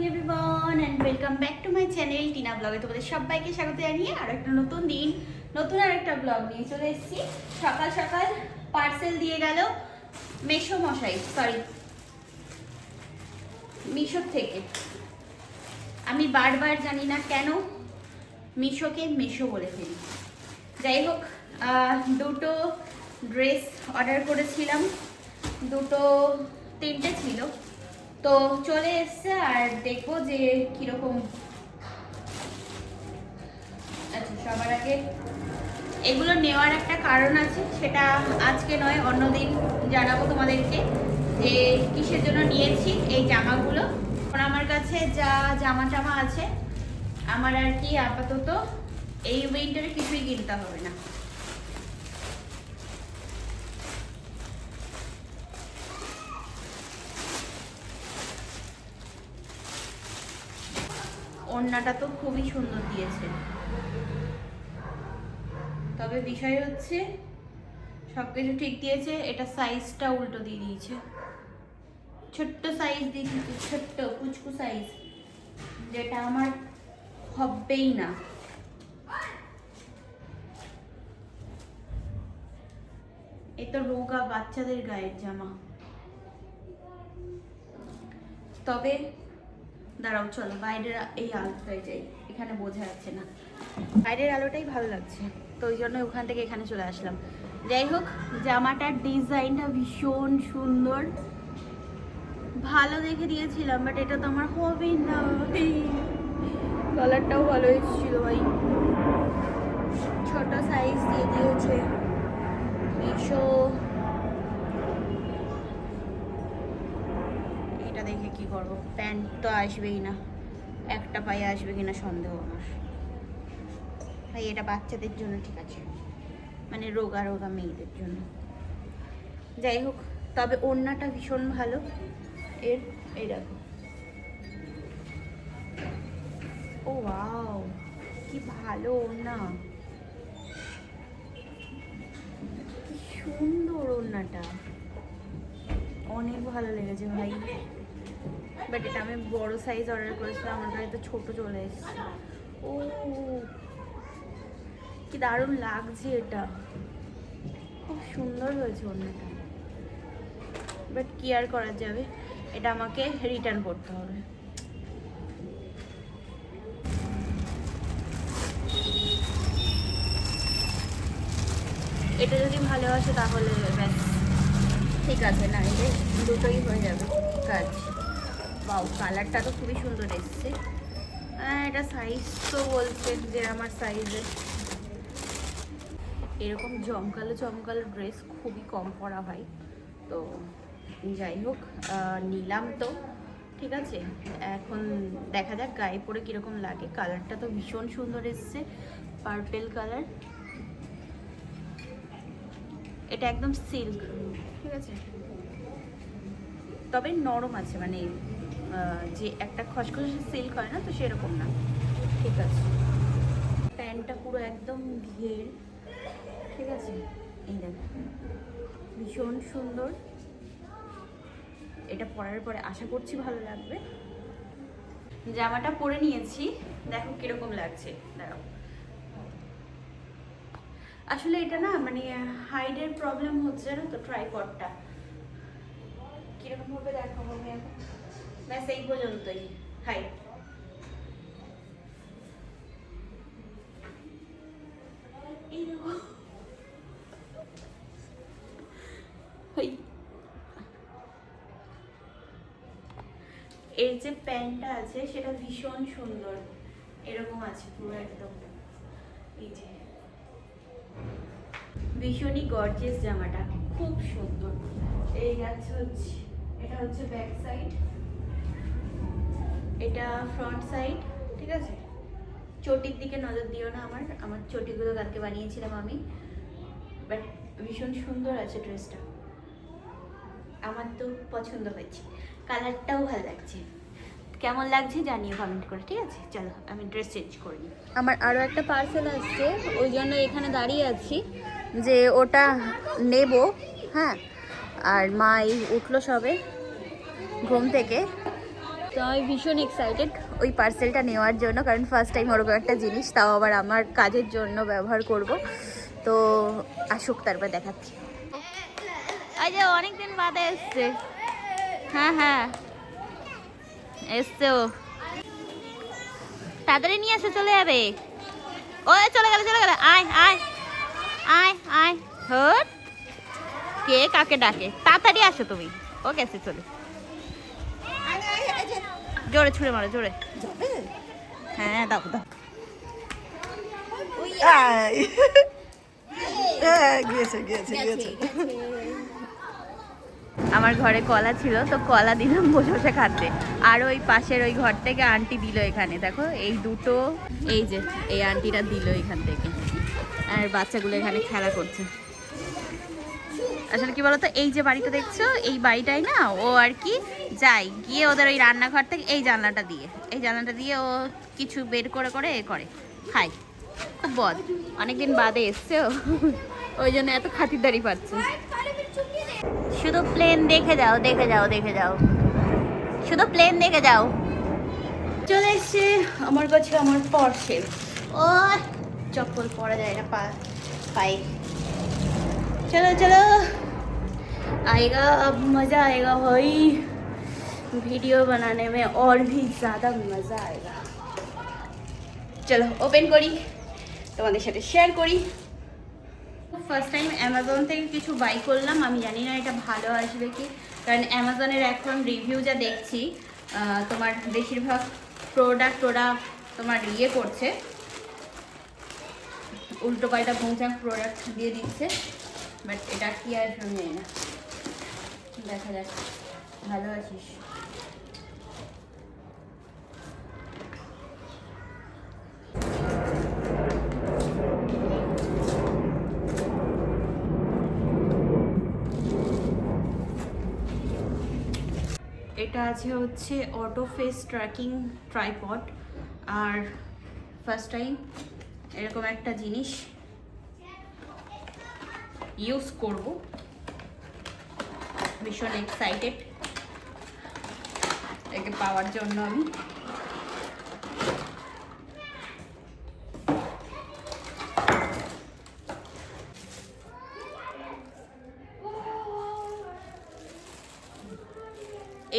Everyone and welcome back to my channel Tina ব্লগে। তোমাদের সবাইকে স্বাগত জানিয়ে আর একটা নতুন দিন নতুন আর একটা ব্লগ নিয়ে চলে এসেছি। সকাল সকাল পার্সেল দিয়ে গেল মিশো থেকে। আমি বারবার জানি না কেন মিশোকে মেশো বলে ফেলি। যাই হোক, দুটো ড্রেস অর্ডার করেছিলাম, তিনটে ছিল, তো চলে এসছে। আর দেখবো যে কিরকম। আচ্ছা, সবার আগে এগুলো নেওয়ার একটা কারণ আছে, সেটা আজকে নয় অন্যদিন জানাবো তোমাদেরকে যে কিসের জন্য নিয়েছি এই জামাগুলো। এখন আমার কাছে যা জামা টামা আছে, আমার আর কি আপাতত এই উইন্টারে কিছুই কিনতে হবে না। ওড়নাটা তো খুবই সুন্দর দিয়েছে, তবে বিষয় হচ্ছে সবকিছু ঠিক দিয়েছে, এটা সাইজটা উল্টো দিয়ে দিয়েছে। ছোট্ট সাইজ দিয়ে দিয়েছে, ছোট্ট কুচকু সাইজ, যেটা আমার হবেই না। এ তো রোগা বাচ্চাদের গায়ের জামা। তবে দাঁড়াও, চলো বাইরের এই আলোটায় যাই, এখানে বোঝা যাচ্ছে না। বাইরের আলোটাই ভালো লাগছে, তো ওই জন্য ওখান থেকে এখানে চলে আসলাম। যাই হোক, জামাটার ডিজাইনটা ভীষণ সুন্দর, ভালো দেখে দিয়েছিলাম, বাট এটা তো আমার হবেই না। কালারটাও ভালো এসেছিল ভাই, ছোট সাইজ দিয়ে দিয়েছে মিশো। এটা দেখে কি করবো, প্যান্ট তো আসবেই না, একটা পায়ে আসবে কিনা সন্দেহ আমার। ভাই এটা বাচ্চাদের জন্য ঠিক আছে, মানে রোগা রোগা মেয়েদের জন্য। যাই হোক, তবে ওড়নাটা ভীষণ ভালো এর। এই দেখো, ও ওয়াও, কি ভালো ওড়না, কি সুন্দর ওড়নাটা, অনেক ভালো লেগেছে ভাই। বাট এটা আমি বড় সাইজ অর্ডার করেছিলাম, আমার কাছে তো ছোট চলে এসেছে। ও কি দারুণ লাগছে, এটা খুব সুন্দর হয়েছে ওড়নাটা। বাট কি আর করা যাবে, এটা আমাকে রিটার্ন করতে হবে। এটা যদি ভালো আসে তাহলে ব্যাস ঠিক আছে, না এটা দুটোই হয়ে যাবে কাজ। বাউ, কালারটা তো খুবই সুন্দর এসছে। হ্যাঁ, এটা সাইজ তো বলছে যে আমার সাইজে। এরকম জমকালো জমকালো ড্রেস খুবই কম পরা হয়, তো যাই হোক নিলাম তো ঠিক আছে। এখন দেখা যাক গায়ে পরে কীরকম লাগে। কালারটা তো ভীষণ সুন্দর এসছে, পার্পেল কালার। এটা একদম সিল্ক, ঠিক আছে, তবে নরম আছে, মানে যে একটা খসখসে সিল্ক হয় না, তো সেরকম না, ঠিক আছে। প্যান্টটা পুরো একদম ঘের, ঠিক আছে। এই দেখো, ভীষণ সুন্দর। এটা পরার পরে আশা করছি ভালো লাগবে। জামাটা পরে নিয়েছি, দেখো কিরকম লাগছে। দাঁড়াও, আসলে এটা না মানে হাইডের প্রবলেম হচ্ছে না, তো ট্রাইপডটা কিরকম ভাবে দেখাবো আমি এখন। ব্যাস এই পর্যন্তই হাইট। এই দেখো, এর যে প্যান্টটা আছে সেটা ভীষণ সুন্দর, এরকম আছে পুরো একদম। এই যে ভীষণই গর্জিয়াস জামাটা, খুব সুন্দর। এই আছে হচ্ছে, এটা হচ্ছে ব্যাক সাইড, এটা ফ্রন্ট সাইড, ঠিক আছে। চটির দিকে নজর দিও না, আমার চটিগুলো কালকে বানিয়েছিলাম আমি, বাট ভীষণ সুন্দর আছে ড্রেসটা, আমার তো পছন্দ হয়েছে। কালারটাও ভালো লাগছে, কেমন লাগছে জানিও কমেন্ট করে, ঠিক আছে। চলো আমি ড্রেস চেঞ্জ করে নিই। আমার আরও একটা পার্সেল আসছে, ওই জন্য এখানে দাঁড়িয়ে আছি যে ওটা নেব। হ্যাঁ, আর মা এই উঠলো সবে ঘুম থেকে, তো তো আমি ভীষণ এক্সাইটেড ওই পার্সেলটা নেওয়ার জন্য, কারণ ফার্স্ট টাইম ওরকম একটা জিনিস, তাও আবার আমার কাজের জন্য ব্যবহার করব। তো আসুক, তারপর দেখাচ্ছি। এই যে অনেকদিন বাদে এসছে। হ্যাঁ হ্যাঁ এসছে ও, তাড়াতাড়ি নিয়ে আসো, চলে যাবে। ও চলে গেল চলে গেল, আয় আয় আয় আয়। হট, কে কাকে ডাকে, তাড়াতাড়ি আসো তুমি। ও গেছে চলে, জোরে ছুঁড়ে মারো জোরে। হ্যাঁ দাও দাও। আমার ঘরে কলা ছিল, তো কলা দিলাম বসে বসে খাতে। আর ওই পাশের ওই ঘর থেকে আন্টি দিল, এখানে দেখো এই দুটো, এই যে এই আন্টিটা দিল এখান থেকে। আর বাচ্চাগুলো এখানে খেলা করছে। আসলে কি বলতো, এই যে বাড়িটা দেখছো, এই বাড়িটাই না ও আর কি যায় গিয়ে ওদের ওই রান্নাঘর থেকে এই জানলাটা দিয়ে ও কিছু বের করে করে এ করে খায়। খুব বদ, অনেকদিন বাদে এসছে ও, ওই জন্য এত খাতিরদারি পাচ্ছে। শুধু প্লেন দেখে যাও, দেখে যাও, দেখে যাও, শুধু প্লেন দেখে যাও। চলে এসছে আমার কাছে আমার পার্সেল। ও চপ্পল পরা যায় না পায়ে। चलो चलो, आएगा अब मज़ा आएगा भाई, वीडियो बनाने में और भी ज़्यादा मज़ा आएगा। चलो ओपन करी, তোমাদের সাথে শেয়ার করি। ফার্স্ট টাইম অ্যামাজন থেকে কিছু বাই করলাম, আমি জানি না এটা ভালো আসবে কি, কারণ অ্যামাজনের এখন রিভিউ যা দেখছি তোমার বেশিরভাগ প্রোডাক্ট ওরা তোমার ইয়ে করছে, উল্টো পাল্টা ভোঁচা প্রোডাক্ট দিয়ে দিচ্ছে। বাট এটা কি আর শুনে না, দেখা যাক। ভালো আছিস? এটা আছে হচ্ছে অটো ফেস ট্র্যাকিং ট্রাইপড। আর ফার্স্ট টাইম এরকম একটা জিনিস ইউজ করব, ভীষণ এক্সাইটেড একে পাওয়ার জন্য আমি।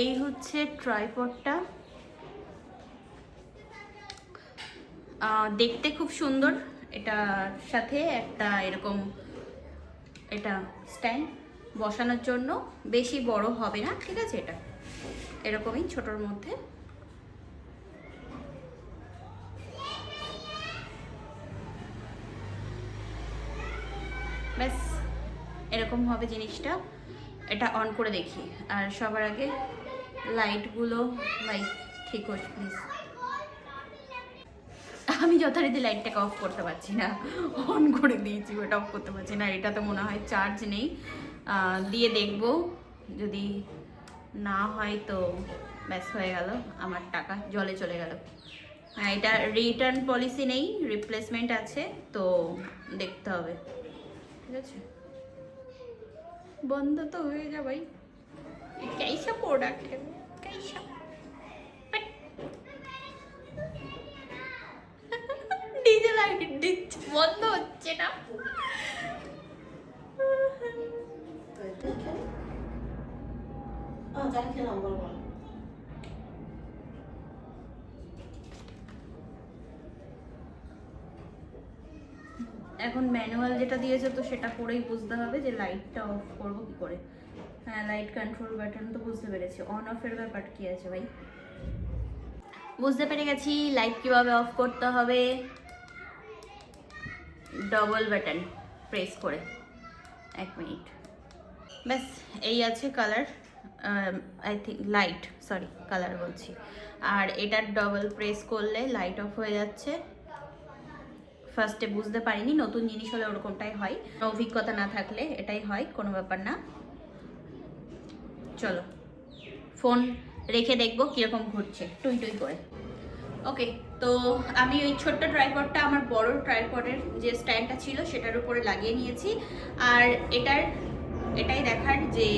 এই হচ্ছে ট্রাইপডটা, দেখতে খুব সুন্দর। এটার সাথে একটা এরকম এটা স্ট্যান্ড বসানোর জন্য, বেশি বড় হবে না, ঠিক আছে? এটা এরকমই ছোটোর মধ্যে। ব্যাস এরকম হবে জিনিসটা। এটা অন করে দেখি। আর সবার আগে লাইটগুলো ভাই ঠিক হোক প্লিজ। আমি যথারীতি লাইটটাকে অফ করতে পারছি না, অন করে দিয়েছি, ওটা অফ করতে পারছি না। এটা তো মনে হয় চার্জ নেই, দিয়ে দেখব, যদি না হয় তো ব্যাস হয়ে গেল, আমার টাকা জলে চলে গেল। হ্যাঁ, এটা রিটার্ন পলিসি নেই, রিপ্লেসমেন্ট আছে, তো দেখতে হবে, ঠিক আছে? বন্ধ তো হয়ে যা ভাই, कैसा प्रोडक्ट है, कैसा ডিজে লাইট দিচ্ছে, বন্ধ হচ্ছে না। এখন ম্যানুয়াল যেটা দিয়েছে তো সেটা পরেই বুঝতে হবে যে লাইটটা অফ করবো কি করে। হ্যাঁ, লাইট কন্ট্রোল বাটন তো বুঝতে পেরেছি, অন অফের ব্যাপার কি আছে ভাই বুঝতে পেরে গেছি। লাইট কিভাবে অফ করতে হবে, ডবল বাটন প্রেস করে, 1 মিনিট, ব্যাস এই আছে colour, I think light, sorry colour বলছি। আর এটার ডবল প্রেস করলে লাইট অফ হয়ে যাচ্ছে। ফার্স্টে বুঝতে পারিনি, নতুন জিনিস হলে ওরকমটাই হয়, অভিজ্ঞতা না থাকলে এটাই হয়, কোনো ব্যাপার না। চলো ফোন রেখে দেখবো কীরকম ঘুরছে টুই টুই করে। ওকে, তো আমি ওই ছোট্ট ট্রাইপডটা আমার বড় ট্রাইপডের যে স্ট্যান্ডটা ছিল সেটার উপরে লাগিয়ে নিয়েছি। আর এটাই দেখার যে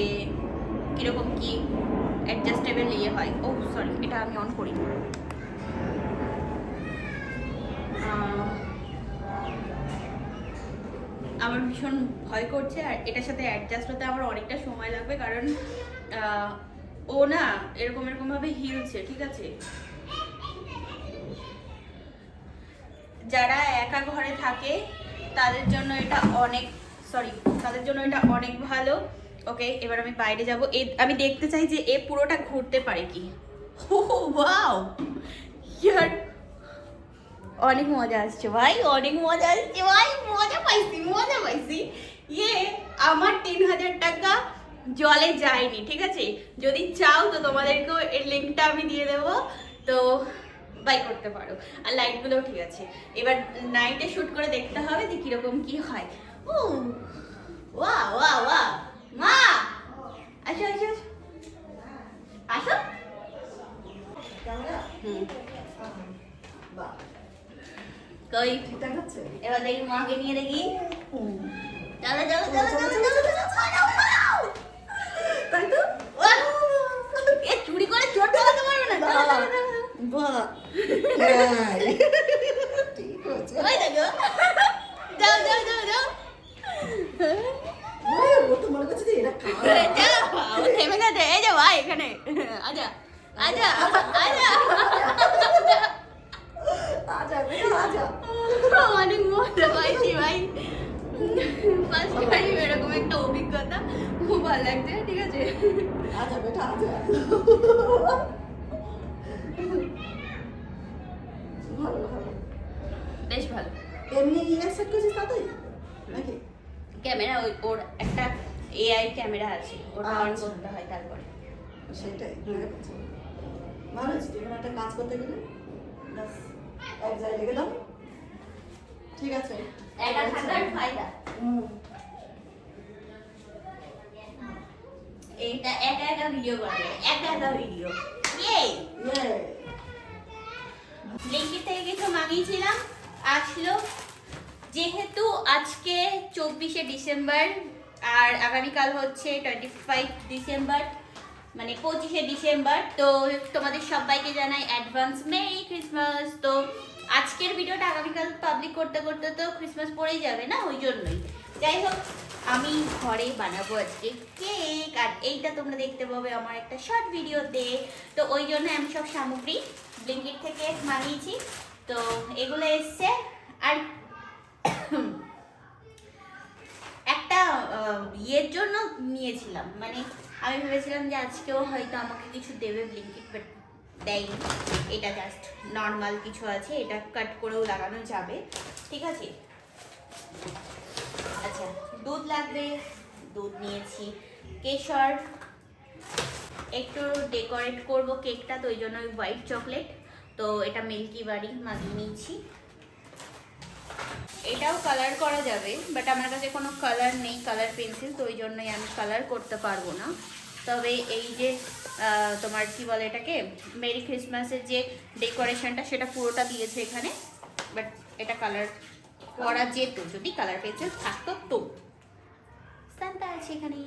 কীরকম কি অ্যাডজাস্টেবল ইয়ে হয়। ও সরি, এটা আমি অন করি। আমার ভীষণ ভয় করছে, আর এটার সাথে অ্যাডজাস্ট হতে আমার অনেকটা সময় লাগবে, কারণ ও না এরকম ভাবে হিলছে, ঠিক আছে? যারা একা ঘরে থাকে তাদের জন্য এটা অনেক ভালো। ওকে, এবার আমি বাইরে যাব। আমি দেখতে চাই যে এ পুরোটা ঘুরতে পারে কি। ওয়াও, ইয়ার অনেক মজা আসছে ভাই, মজা পাইছি। ইয়ে আমার 3000 টাকা জলে যায়নি, ঠিক আছে? যদি চাও তো তোমাদেরকেও এর লিঙ্কটা আমি দিয়ে দেবো, তো বাই করতে পারো। আর লাইটগুলো ঠিক আছে। এবার নাইটে শুট করে দেখতে হবে যে কিরকম কি হয়। ও ওয়া মা, আসো কই এবার দেখি মাকে নিয়ে দেখি। চলো তাই তো, এ চুরি করে চোট লাগাতে পারবে না। ঠিক আছে, ওই দেখো, যাও ও তো মনে করছে যে এটা খাওয়া, ও থেমে গেছে। এই যে ভাই এখানে, আজা অনেক মজা পাইছি ভাই, ফার্স্ট টাইম এরকম একটা অভিজ্ঞতা, খুব ভালো লাগছে, ঠিক আছে? বেশ ভালো। এমনি সেট করছিস তাতেই নাকি? ক্যামেরা ওর একটা এআই ক্যামেরা আছে, ওটা অন করতে হয়, তারপরে সেটাই ভালো হচ্ছে। তুমি একটা কাজ করতে গেলে এক জায়গায় রেখে দাও, ঠিক আছে? একা থাকার ফায়দা এইটা, একা ভিডিও করে, একা ভিডিও। লিঙ্কি থেকে কিছু মাগিয়েছিলাম, আসলো। যেহেতু আজকে 24শে ডিসেম্বর আর আগামীকাল হচ্ছে 25 ডিসেম্বর, মানে 25শে ডিসেম্বর, তো তোমাদের সবাইকে জানাই অ্যাডভান্স মেরি ক্রিসমাস। তো আজকের ভিডিওটা আগামীকাল পাবলিক করতে তো ক্রিসমাস পড়েই যাবে না, ওই জন্যই। যাই হোক, আমি ঘরে বানাবো আজকে কেক, আর এইটা তোমরা দেখতে পাবে আমার একটা শর্ট ভিডিওতে। তো ওই জন্য আমি সব সামগ্রী ব্লিঙ্কিট থেকে মানিয়েছি, তো এগুলো এসছে। আর একটা ইয়ের জন্য নিয়েছিলাম, মানে আমি ভেবেছিলাম যে আজকেও হয়তো আমাকে কিছু দেবে ব্লিঙ্কিট, বাট দেয়নি। এটা জাস্ট নর্মাল কিছু আছে, এটা কাট করেও লাগানো যাবে, ঠিক আছে? আচ্ছা, দুধ লাগবে, দুধ নিয়েছি, কেশর, একটু ডেকোরেট করব কেকটা, তো ওই জন্য হোয়াইট চকলেট, তো এটা মিল্কি বাড়ি মাগিয়ে নিয়েছি। এটাও কালার করা যাবে, বাট আমার কাছে কোনো কালার নেই, কালার পেন্সিল, তো ওই জন্যই আমি কালার করতে পারবো না। তবে এই যে তোমার কি বলে এটাকে, মেরি ক্রিসমাসের যে ডেকোরেশনটা, সেটা পুরোটা দিয়েছে এখানে, বাট এটা কালার করা যেত যদি কালার পেন্সিল থাকতো। তো সান্তা আছে এখানে।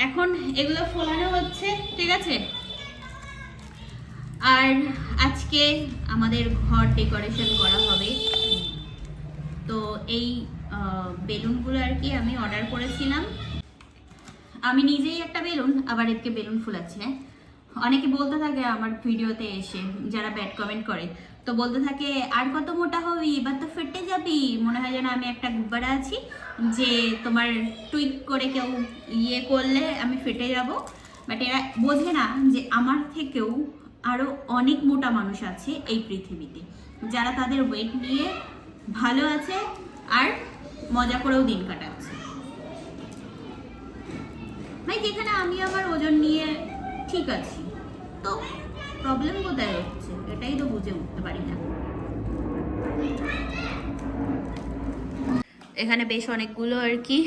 এখন এগুলো ফোলানো হচ্ছে, ঠিক আছে? আর আজকে আমাদের ঘর ডেকোরেশন করা হবে, তো এই বেলুনগুলো আর কি আমি অর্ডার করেছিলাম। আমি নিজেই একটা বেলুন, আবার এদিকে বেলুন ফুলাচ্ছি। হ্যাঁ, অনেকে বলতে থাকে আমার ভিডিওতে এসে, যারা ব্যাড কমেন্ট করে, তো বলতে থাকে আর কত মোটা হবি, এবার তো ফেটে যাবি, মনে হয় যেন আমি একটা গুব্বারা আছি, যে তোমার টুইক করে কেউ ইয়ে করলে আমি ফেটে যাব। বাট এরা বোঝে না যে আমার থেকেও আরও অনেক মোটা মানুষ আছে এই পৃথিবীতে, যারা তাদের ওয়েট নিয়ে ভালো আছে আর মজা করেও দিন কাটাচ্ছে। ভাই, যেখানে আমি আমার ওজন নিয়ে ঠিক আছি, তো প্রবলেম কোথায় হচ্ছে, এটাই তো বুঝে উঠতে পারি না। এখানে বেশ অনেকগুলো আর কি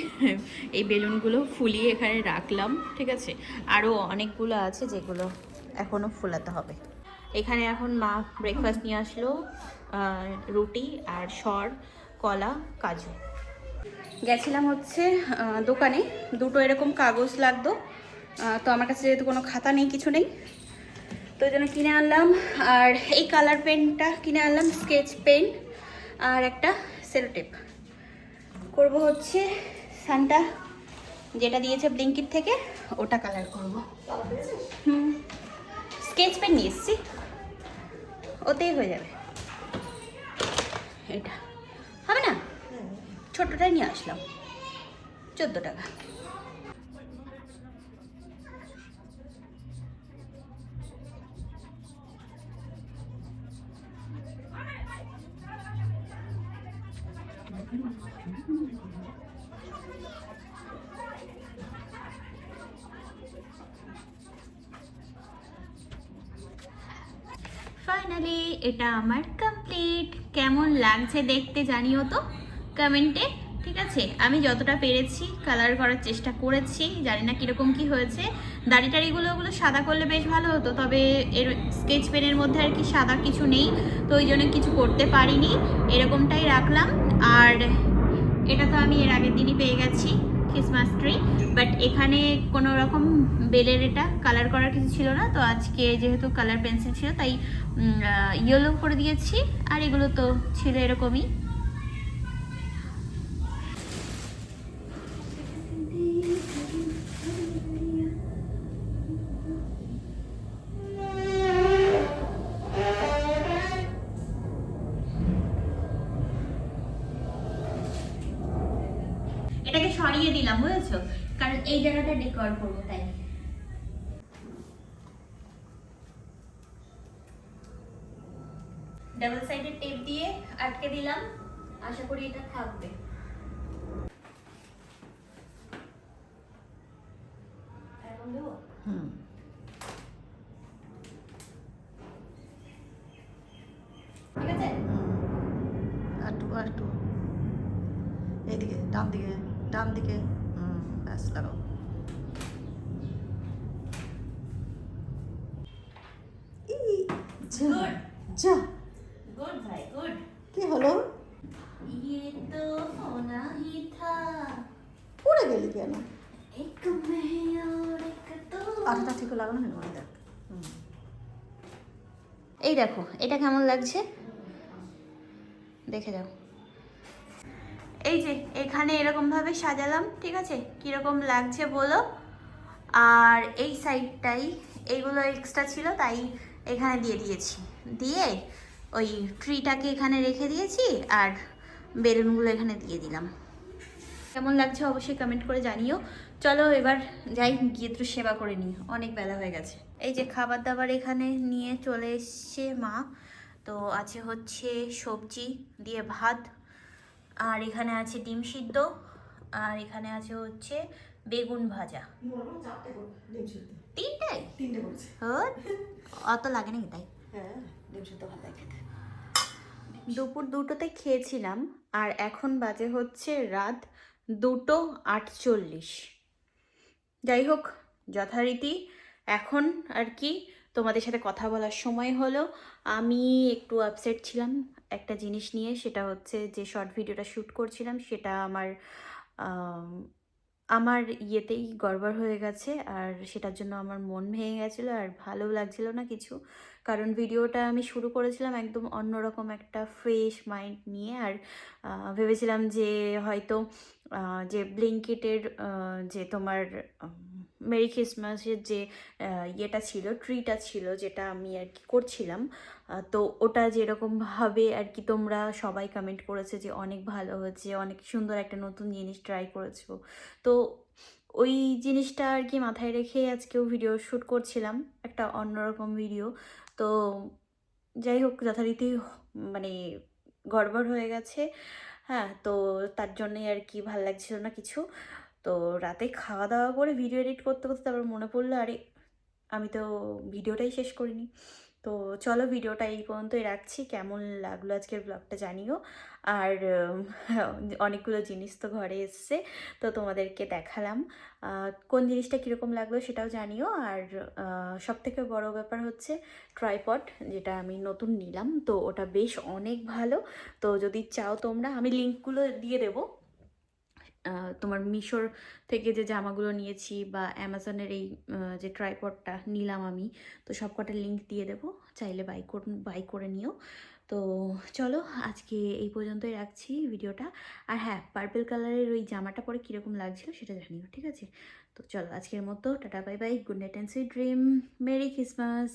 এই বেলুনগুলো ফুলিয়ে এখানে রাখলাম, ঠিক আছে? আরও অনেকগুলো আছে যেগুলো এখনও ফোলাতে হবে। এখানে এখন মা ব্রেকফাস্ট নিয়ে আসলো, রুটি আর সর, কলা, কাজু। গেছিলাম হচ্ছে দোকানে, দুটো এরকম কাগজ লাগতো। তো আমার কাছে যেহেতু কোনো খাতা নেই, কিছু নেই, তো ওই জন্য কিনে আনলাম। আর এই কালার পেনটা কিনে আনলাম, স্কেচ পেন, আর একটা সেলোটেপ। করব হচ্ছে সানটা যেটা দিয়েছে ব্লিঙ্কিট থেকে, ওটা কালার করব। স্কেচ পেন নিয়ে এসছি, ওতেই হয়ে যাবে। এটা হবে না, ছোটটাই নিয়ে আসলাম, 14 টাকা। ফাইনালি এটা আমার কমপ্লিট। কেমন লাগছে দেখতে জানিও তো কমেন্টে, ঠিক আছে? আমি যতটা পেরেছি কালার করার চেষ্টা করেছি, জানি না কীরকম কি হয়েছে। দাড়ি টাড়িগুলো ওগুলো সাদা করলে বেশ ভালো হতো, তবে এর স্কেচ পেনের মধ্যে আর কি সাদা কিছু নেই, তো ওই জন্য কিছু করতে পারিনি, এরকমটাই রাখলাম। আর এটা তো আমি এর আগের দিনই পেয়ে গেছি, ক্রিসমাস ট্রি, বাট এখানে কোনো রকম বেলের এটা কালার করার কিছু ছিল না, তো আজকে যেহেতু কালার পেন্সিল ছিল তাই ইয়েলো করে দিয়েছি। আর এগুলো তো ছিল এরকমই। এটাকে সরিয়ে দিলাম, বুঝেছো, কারণ এই জায়গাটা ডেকোর করবো তাই। ডাবল সাইডের টেপ দিয়ে আটকে দিলাম, আশা করি এটা থাকবে। এখন দেবো। ঠিক আছে, একটু এইদিকে, ডান দিকে, ব্যাস লাগাও। গুড যা, गुड भाई गुड। কি হলো? ये तो होना ही था, পড়ে গেলি কেন? एक मैं और एक तो। আঠাটা ঠিক লাগানো হয়নি, দেখ। এই দেখো এটা কেমন লাগছে দেখে যাও। এই যে এখানে এরকম ভাবে সাজালাম, ঠিক আছে, কিরকম লাগছে বলো। আর এই সাইডটাই এইগুলো এক্সট্রা ছিল তাই এখানে দিয়ে দিয়েছি, দিয়ে ওই ট্রিটাকে এখানে রেখে দিয়েছি আর বেলুনগুলো এখানে দিয়ে দিলাম। কেমন লাগছে অবশ্যই কমেন্ট করে জানিও। চলো এবার যাই, গিয়ে একটু সেবা করে নিই, অনেক বেলা হয়ে গেছে। এই যে খাবার দাবার এখানে নিয়ে চলে এসছে মা, তো আছে হচ্ছে সবজি দিয়ে ভাত, আর এখানে আছে ডিম সিদ্ধ, আর এখানে আছে হচ্ছে বেগুন ভাজা। তিনটাই? তিনটে বলছি। অত লাগে নাকি তাই? হ্যাঁ, ডিম সিদ্ধ ভালো লাগে খেতে। দুপুর 2টোতে খেয়েছিলাম, আর এখন বাজে হচ্ছে রাত 2:48। যাই হোক, যথারীতি এখন আর কি তোমাদের সাথে কথা বলার সময় হলো। আমি একটু আপসেট ছিলাম একটা জিনিস নিয়ে, সেটা হচ্ছে যে শর্ট ভিডিওটা শ্যুট করছিলাম সেটা আমার ইয়েতেই গড়বড় হয়ে গেছে, আর সেটার জন্য আমার মন ভেঙে গেছিলো আর ভালো লাগছিল না কিছু। কারণ ভিডিওটা আমি শুরু করেছিলাম একদম অন্যরকম একটা ফ্রেশ মাইন্ড নিয়ে, আর ভেবেছিলাম যে হয়তো যে ব্লিঙ্কিটের যে তোমার মেরি ক্রিসমাসের যে ইয়েটা ছিল, ট্রিটা ছিল, যেটা আমি আর কি করছিলাম, তো ওটা যেরকমভাবে আর কি তোমরা সবাই কমেন্ট করেছে যে অনেক ভালো হয়েছে, অনেক সুন্দর একটা নতুন জিনিস ট্রাই করেছো, তো ওই জিনিসটা আর কি মাথায় রেখে আজকেও ভিডিও শ্যুট করছিলাম, একটা অন্যরকম ভিডিও। তো যাই হোক, যথারীতি মানে গড়বড় হয়ে গেছে, হ্যাঁ, তো তার জন্যই আর কি ভাল লাগছিল না কিছু। তো রাতে খাওয়া দাওয়া করে ভিডিও এডিট করতে করতে তারপর মনে পড়লো, আরে আমি তো ভিডিওটাই শেষ করিনি। তো চলো ভিডিওটা এই পর্যন্তই রাখছি। কেমন লাগলো আজকের ব্লগটা জানিও। আর অনেকগুলো জিনিস তো ঘরে এসছে, তো তোমাদেরকে দেখালাম, কোন জিনিসটা কীরকম লাগলো সেটাও জানিও। আর সবথেকে বড় ব্যাপার হচ্ছে ট্রাইপড, যেটা আমি নতুন নিলাম, তো ওটা বেশ অনেক ভালো। তো যদি চাও তোমরা, আমি লিঙ্কগুলো দিয়ে দেবো, তোমার মিশোর থেকে যে জামাগুলো নিয়েছি বা অ্যামাজনের এই যে ট্রাইপডটা নিলাম আমি, তো সব কটা লিঙ্ক দিয়ে দেবো, চাইলে বাই করে নিও। তো চলো আজকে এই পর্যন্তই রাখছি ভিডিওটা। আর হ্যাঁ, পার্পল কালারের ওই জামাটা পরে কীরকম লাগছিল সেটা জানিও, ঠিক আছে? তো চলো আজকের মতো tata, bye bye, good night and sweet dream, merry Christmas.